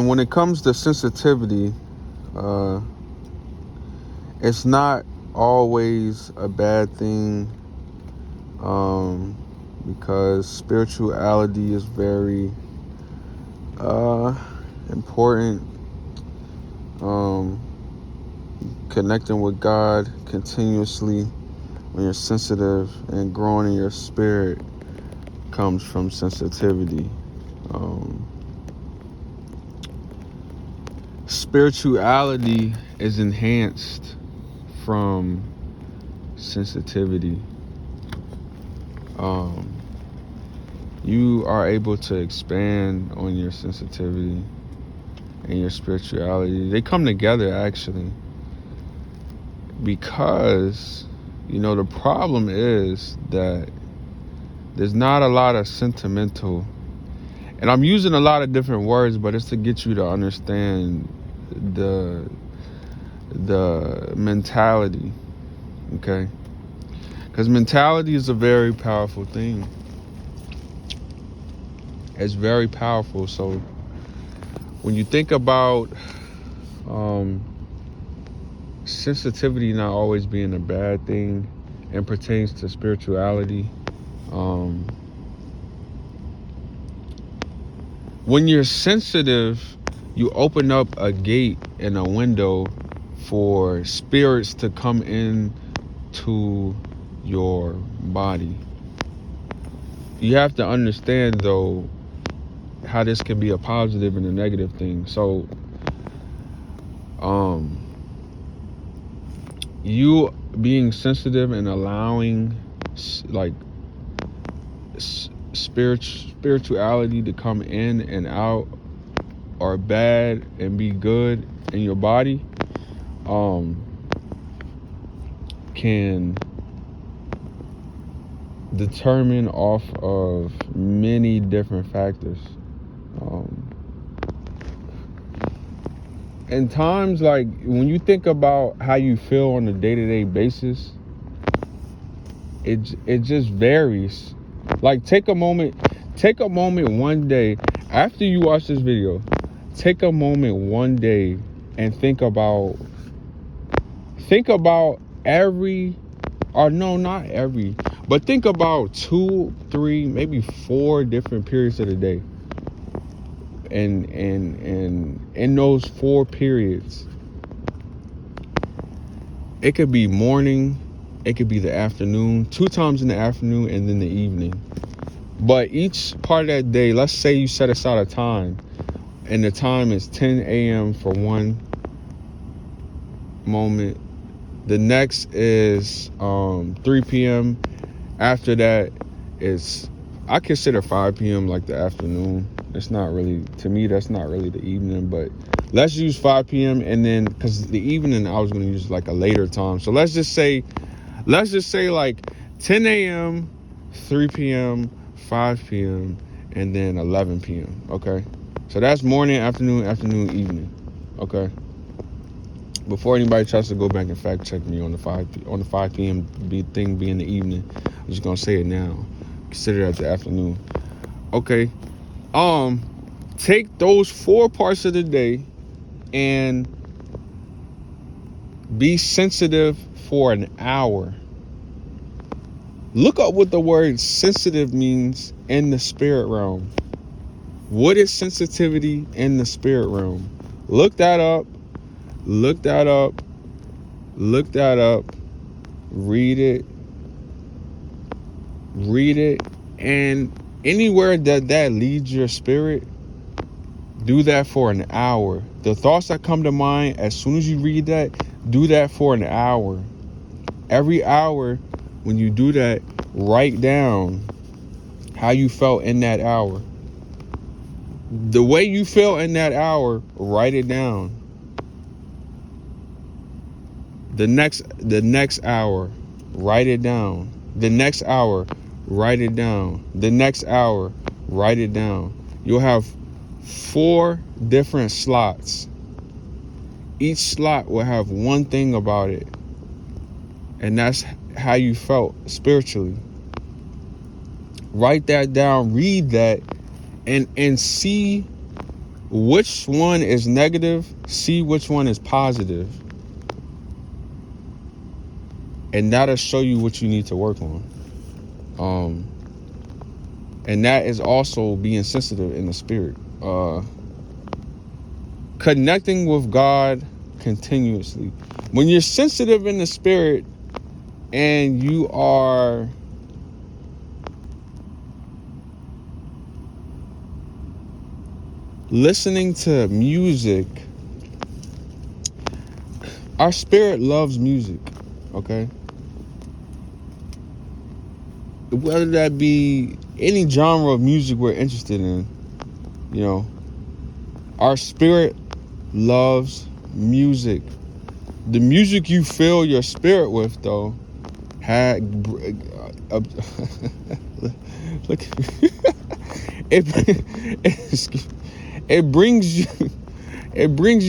And when it comes to sensitivity, it's not always a bad thing, because spirituality is very important. Connecting with God continuously when you're sensitive and growing in your spirit comes from sensitivity. Spirituality is enhanced from sensitivity. You are able to expand on your sensitivity and your spirituality. They come together, actually, because, the problem is that there's not a lot of sentimental, and I'm using a lot of different words, but it's to get you to understand the mentality, okay? Because mentality is a very powerful thing. It's very powerful. So when you think about sensitivity not always being a bad thing and pertains to spirituality, when you're sensitive, you open up a gate and a window for spirits to come in to your body. You have to understand, though, how this can be a positive and a negative thing. So, you being sensitive and allowing, like, spirituality to come in and out, or bad and be good in your body, can determine off of many different factors. And times, like, when you think about how you feel on a day-to-day basis, it just varies. Like, take a moment one day after you watch this video. Take a moment one day and think about every, or no, not every, but think about 2, 3, maybe 4 different periods of the day. And in those 4 periods, it could be morning, it could be the afternoon, 2 times in the afternoon, and then the evening. But each part of that day, let's say you set aside a time, and the time is 10 a.m. for one moment. The next is 3 p.m. After that is, I consider 5 p.m. like the afternoon. It's not really, to me, that's not really the evening, but let's use 5 p.m. and then, because the evening I was going to use like a later time. So let's just say like 10 a.m., 3 p.m., 5 p.m., and then 11 p.m. Okay. So that's morning, afternoon, evening. Okay. Before anybody tries to go back and fact check me on the 5 p.m. thing being the evening, I'm just gonna say it now. Consider that the afternoon. Okay. Take those 4 parts of the day and be sensitive for an hour. Look up what the word sensitive means in the spirit realm. What is sensitivity in the spirit realm? Look that up. Read it. And anywhere that leads your spirit, do that for an hour. The thoughts that come to mind as soon as you read that, do that for an hour. Every hour, when you do that, write down how you felt in that hour. The way you feel in that hour, write it down. The next hour, write it down. The next hour, write it down. The next hour, write it down. You'll have 4 different slots. Each slot will have one thing about it, and that's how you felt spiritually. Write that down, read that, and see which one is negative, see which one is positive, and that'll show you what you need to work on. And that is also being sensitive in the spirit. Connecting with God continuously. When you're sensitive in the spirit and you are listening to music, our spirit loves music, okay? Whether that be any genre of music we're interested in, you know, our spirit loves music. The music you fill your spirit with, though, look, it brings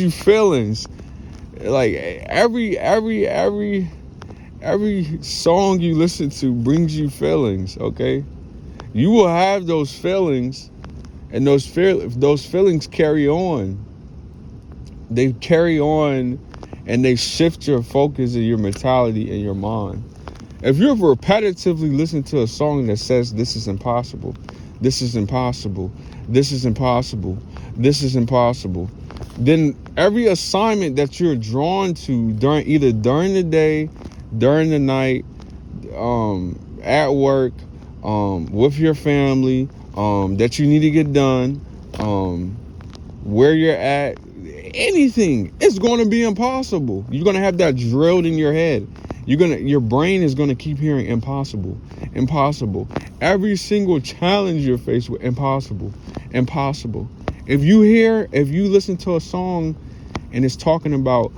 you feelings. Like every song you listen to brings you feelings, okay? You will have those feelings, and those feelings carry on. They carry on, and they shift your focus and your mentality and your mind. If you've repetitively listened to a song that says this is impossible, this is impossible, this is impossible, this is impossible, then every assignment that you're drawn to during the day, during the night, at work, with your family, that you need to get done, where you're at, anything, it's going to be impossible. You're going to have that drilled in your head. Your brain is going to keep hearing impossible, impossible. Every single challenge you're faced with, impossible, impossible. If you listen to a song and it's talking about,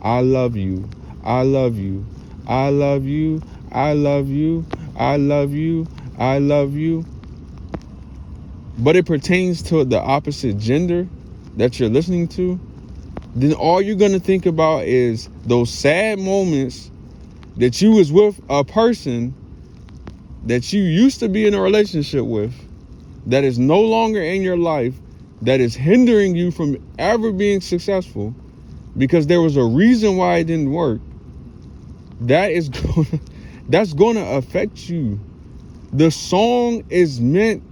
I love you, I love you, I love you, I love you, I love you, I love you, but it pertains to the opposite gender that you're listening to, then all you're going to think about is those sad moments that you was with a person that you used to be in a relationship with, that is no longer in your life, that is hindering you from ever being successful because there was a reason why it didn't work. That's going to affect you. The song is meant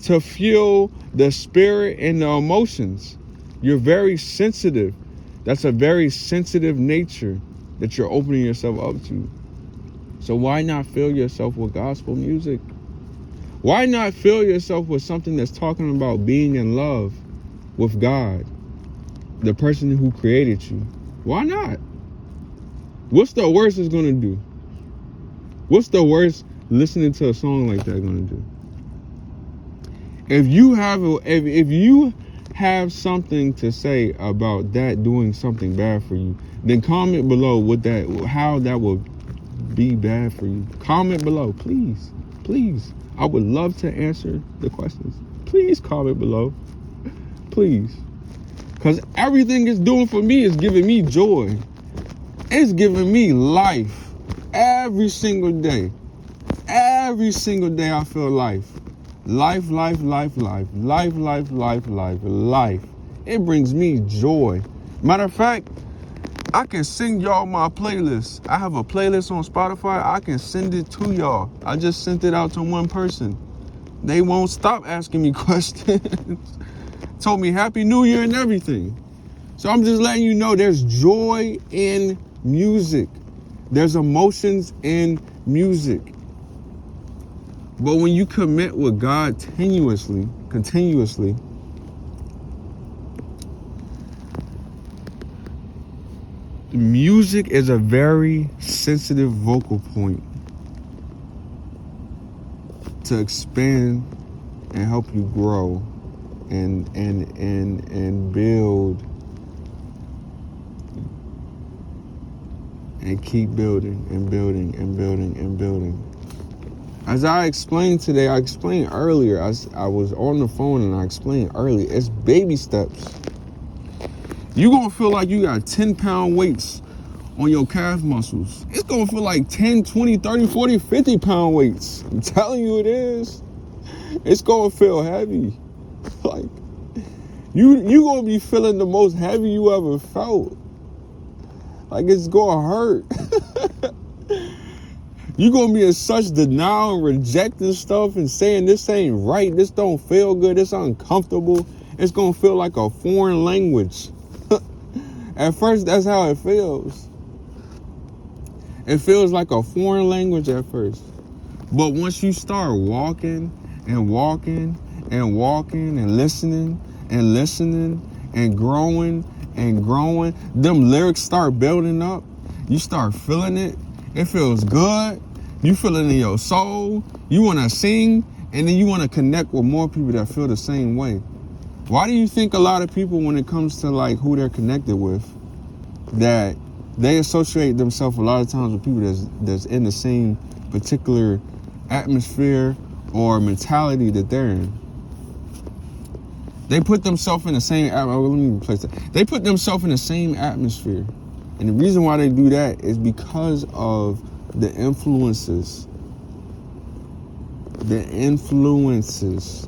to fuel the spirit and the emotions. You're very sensitive. That's a very sensitive nature that you're opening yourself up to. So why not fill yourself with gospel music? Why not fill yourself with something that's talking about being in love with God, the person who created you? Why not? What's the worst it's going to do? What's the worst listening to a song like that going to do? If you have something to say about that doing something bad for you, then comment below how that will be bad for you. Comment below, please. Please. I would love to answer the questions. Please comment below. Please. Because everything it's doing for me is giving me joy. It's giving me life. Every single day. Every single day I feel life. Life, life, life, life. Life, life, life, life, life. It brings me joy. Matter of fact, I can send y'all my playlist. I have a playlist on Spotify. I can send it to y'all. I just sent it out to one person. They won't stop asking me questions. Told me Happy New Year and everything. So I'm just letting you know there's joy in music. There's emotions in music. But when you commit with God continuously, music is a very sensitive vocal point to expand and help you grow and build and keep building and building and building and building. As I explained today, I explained earlier, I was on the phone and I explained earlier, it's baby steps. You're going to feel like you got 10-pound weights on your calf muscles. It's going to feel like 10, 20, 30, 40, 50-pound weights. I'm telling you it is. It's going to feel heavy. Like, You gonna be feeling the most heavy you ever felt. Like it's gonna hurt. You gonna be in such denial and rejecting stuff and saying this ain't right, this don't feel good, it's uncomfortable. It's gonna feel like a foreign language. At first, that's how it feels. It feels like a foreign language at first. But once you start walking and walking and walking and listening and growing, them lyrics start building up. You start feeling it. It feels good. You feel it in your soul. You want to sing, and then you want to connect with more people that feel the same way. Why do you think a lot of people, when it comes to like who they're connected with, that they associate themselves a lot of times with people that's in the same particular atmosphere or mentality that they're in? They put themselves in the same. Let me replace that. They put themselves in the same atmosphere, and the reason why they do that is because of the influences. The influences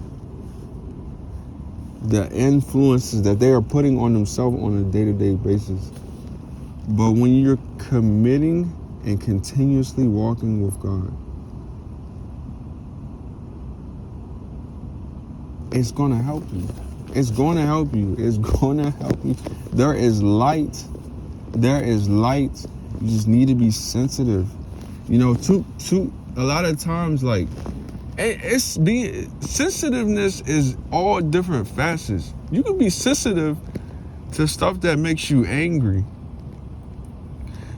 that they are putting on themselves on a day-to-day basis. But when you're committing and continuously walking with God, it's going to help you. It's going to help you. It's going to help you. There is light. There is light. You just need to be sensitive. You know, a lot of times, like, it's being sensitiveness is all different facets. You can be sensitive to stuff that makes you angry.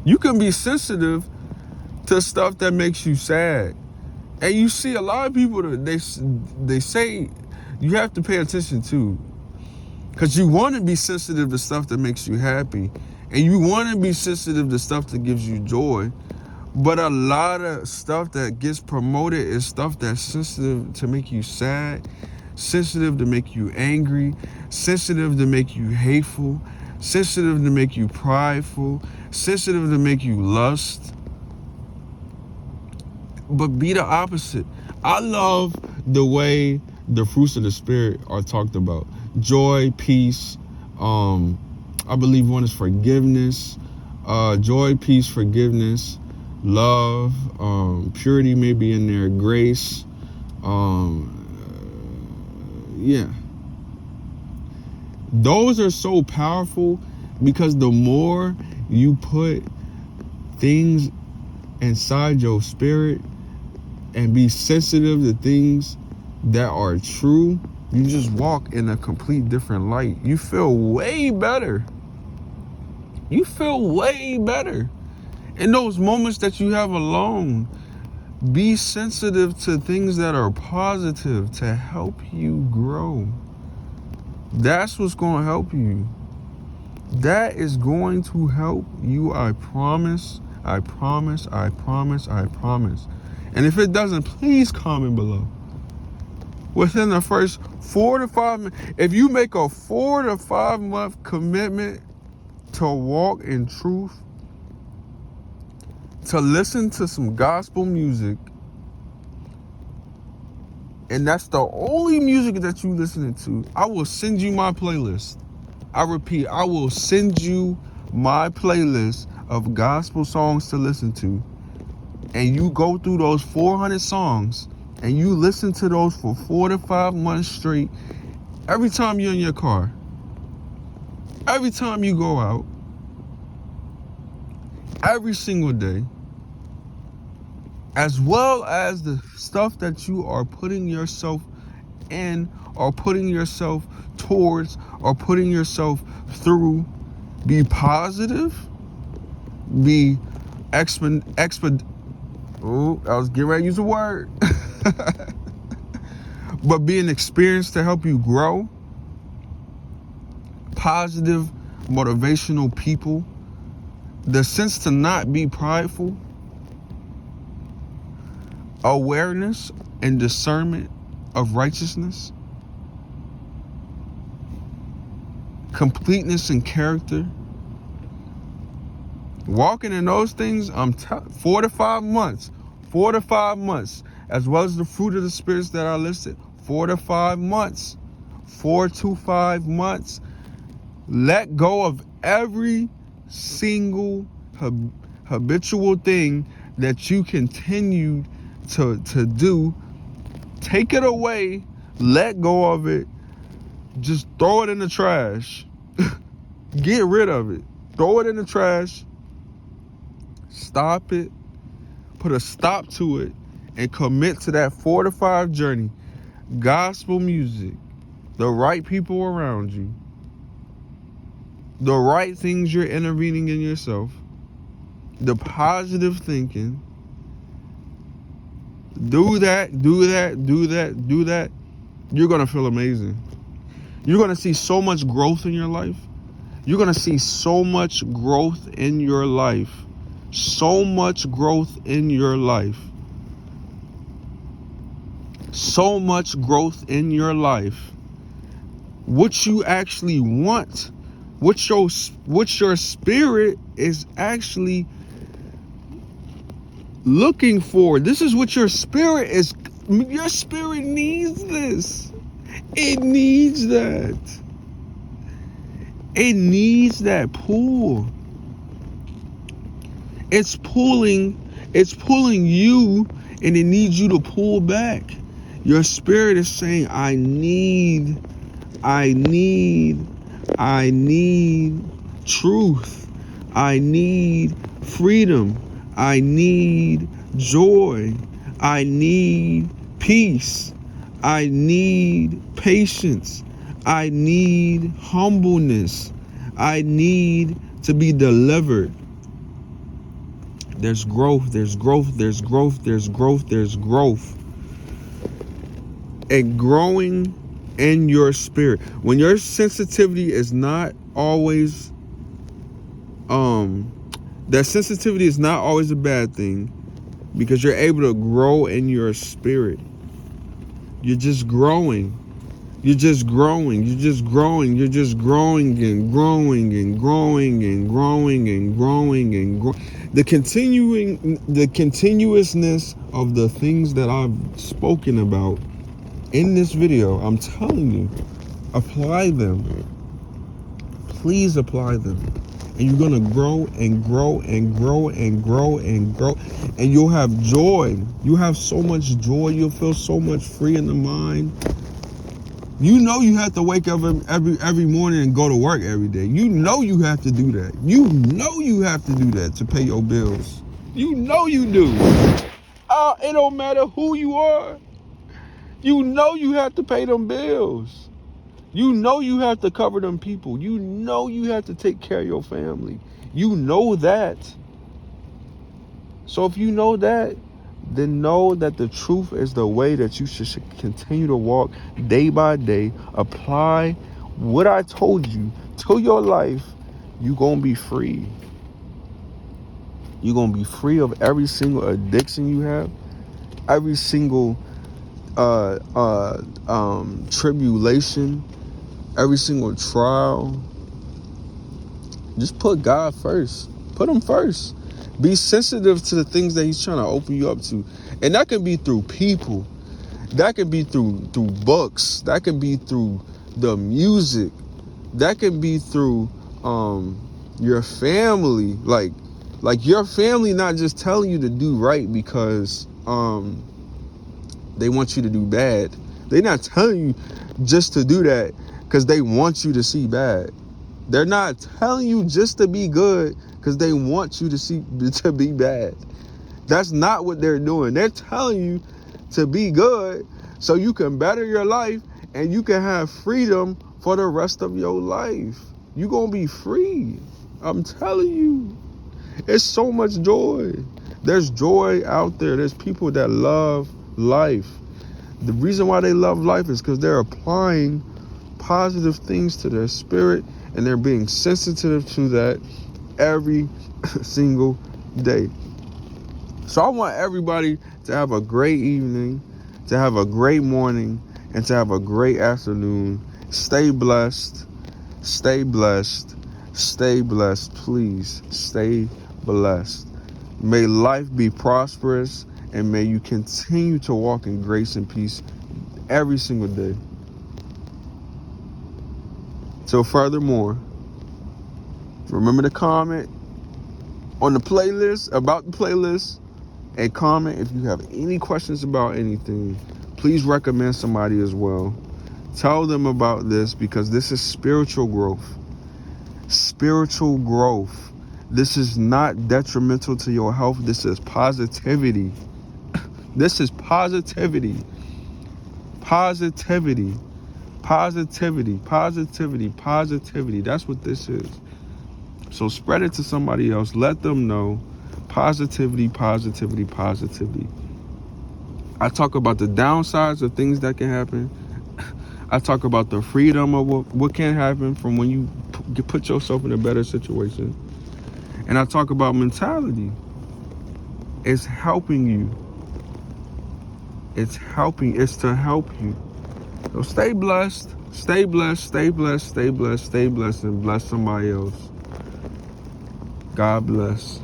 You can be sensitive to stuff that makes you sad. And you see a lot of people that they say you have to pay attention to, because you want to be sensitive to stuff that makes you happy, and you want to be sensitive to stuff that gives you joy. But a lot of stuff that gets promoted is stuff that's sensitive to make you sad, sensitive to make you angry, sensitive to make you hateful, sensitive to make you prideful, sensitive to make you lust. But be the opposite. I love the way the fruits of the Spirit are talked about. Joy, peace. I believe one is forgiveness. Joy, peace, forgiveness, love, purity may be in there, grace. Yeah. Those are so powerful because the more you put things inside your spirit and be sensitive to things that are true, you just walk in a complete different light. You feel way better. You feel way better. In those moments that you have alone, be sensitive to things that are positive to help you grow. That's what's going to help you. That is going to help you, I promise. I promise, I promise, I promise. And if it doesn't, please comment below. Within the first 4 to 5 months, if you make a 4 to 5 month commitment to walk in truth, to listen to some gospel music, and that's the only music that you listening to, I will send you my playlist. I repeat, I will send you my playlist of gospel songs to listen to. And you go through those 400 songs and you listen to those for 4 to 5 months straight. Every time you're in your car, every time you go out, every single day, as well as the stuff that you are putting yourself in or putting yourself towards or putting yourself through, be positive, be oh, I was getting ready to use a word. But be an experience to help you grow. Positive, motivational people. The sense to not be prideful. Awareness and discernment of righteousness. Completeness and character. Walking in those things, 4 to 5 months. 4 to 5 months. As well as the fruit of the spirits that I listed. 4 to 5 months. 4 to 5 months, let go of every single habitual thing that you continue to do. Take it away, let go of it, just throw it in the trash. Get rid of it. Throw it in the trash. Stop it. Put a stop to it and commit to that fortified journey. Gospel music, the right people around you, the right things you're intervening in yourself, the positive thinking. Do that. You're going to feel amazing. You're going to see so much growth in your life. You're going to see so much growth in your life. So much growth in your life. So much growth in your life. What you actually want, what your spirit is actually looking for. This is what your spirit is. Your spirit needs this. It needs that. It needs that pull. It's pulling you, and it needs you to pull back. Your spirit is saying, I need truth. I need freedom. I need joy. I need peace. I need patience. I need humbleness. I need to be delivered. There's growth. And growing in your spirit. When your sensitivity is not always, that sensitivity is not always a bad thing, because you're able to grow in your spirit. You're just growing. You're just growing and growing and growing. The continuousness of the things that I've spoken about in this video, I'm telling you, apply them. Please apply them. And you're going to grow. And you'll have joy. You have so much joy. You'll feel so much free in the mind. You know you have to wake up every morning and go to work every day. You know you have to do that. You know you have to do that to pay your bills. You know you do. It don't matter who you are. You know you have to pay them bills. You know you have to cover them people. You know you have to take care of your family. You know that. So if you know that, then know that the truth is the way that you should continue to walk day by day. Apply what I told you to your life. You're going to be free. You're going to be free of every single addiction you have, every single tribulation, every single trial. Just put God first. Put him first. Be sensitive to the things that he's trying to open you up to. And that can be through people. That can be through books. That can be through the music. That can be through your family. Like your family not just telling you to do right because they want you to do bad. They're not telling you just to do that because they want you to see bad. They're not telling you just to be good because they want you to be bad. That's not what they're doing. They're telling you to be good so you can better your life and you can have freedom for the rest of your life. You're going to be free. I'm telling you. It's so much joy. There's joy out there. There's people that love life. The reason why they love life is because they're applying positive things to their spirit and they're being sensitive to that every single day. So I want everybody to have a great evening, to have a great morning, and to have a great afternoon. Stay blessed. Stay blessed. Stay blessed. Please stay blessed. May life be prosperous, and may you continue to walk in grace and peace every single day. So furthermore, remember to comment on the playlist, about the playlist, and comment if you have any questions about anything. Please recommend somebody as well. Tell them about this, because this is spiritual growth. Spiritual growth. This is not detrimental to your health. This is positivity. This is positivity. Positivity. Positivity. Positivity. Positivity. That's what this is. So spread it to somebody else. Let them know. Positivity, positivity, positivity. I talk about the downsides of things that can happen. I talk about the freedom of what can happen from when you put yourself in a better situation. And I talk about mentality. It's helping you. It's to help you. So stay blessed, stay blessed, stay blessed, stay blessed, stay blessed, and bless somebody else. God bless.